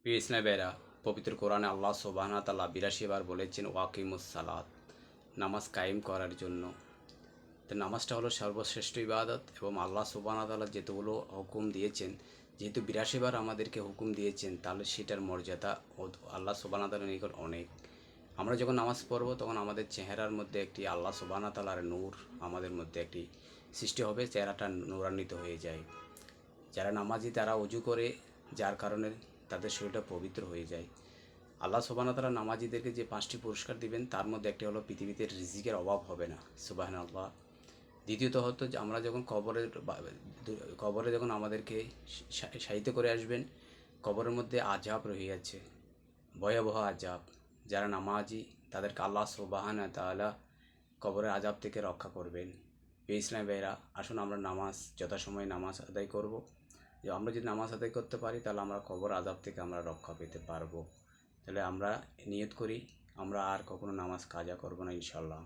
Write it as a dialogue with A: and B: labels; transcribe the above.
A: প্রিয় ইসলামী ভাইরা, পবিত্র কোরআনে আল্লাহ সুবহানাহু ওয়া তাআলা ৮২ বার বলেছেন ওয়াকিমুস সালাত, নামাজ কায়েম করার জন্য। তো নামাজটা হলো সর্বশ্রেষ্ঠ ইবাদত এবং আল্লাহ সুবহানাহু ওয়া তাআলা যেতগুলো হুকুম দিয়েছেন, যেহেতু ৮২ বার আমাদেরকে হুকুম দিয়েছেন, তাহলে সেটার মর্যাদা আল্লাহ সুবহানাহু ওয়া তাআলার নিকট অনেক। আমরা যখন নামাজ পড়ব তখন আমাদের চেহারার মধ্যে একটি আল্লাহ সুবহানাহু ওয়া তাআলার নূর আমাদের মধ্যে একটি সৃষ্টি হবে, চেহারাটা নূরান্বিত হয়ে যায়। যারা নামাজি তারা অজু করে, যার কারণে তাদের শরীরটা পবিত্র হয়ে যায়। আল্লাহ সুবহানাহু ওয়া তাআলা নামাজিদেরকে যে ৫টি পুরস্কার দিবেন তার মধ্যে একটি হলো পৃথিবীতে রিজিকের অভাব হবে না। সুবহানাল্লাহ। দ্বিতীয়ত হতো যে আমরা যখন কবরে যখন আমাদেরকে শায়িত করে আসবেন, কবরের মধ্যে আযাব রহিয়াছে, ভয়াবহ আযাব। যারা নামাজি তাদেরকে আল্লাহ সুবহানাহু ওয়া তাআলা কবরের আযাব থেকে রক্ষা করবেন। ইসলামী ভাইরা, আসুন আমরা নামাজ যথাসময়ে নামাজ আদায় করব। যে আমরা যদি নামাজ আদায় করতে পারি তাহলে আমরা কবর আযাব থেকে আমরা রক্ষা পেতে পারবো। তাহলে আমরা নিয়ত করি আমরা আর কখনো নামাজ কাজা করব না ইনশাল্লাহ।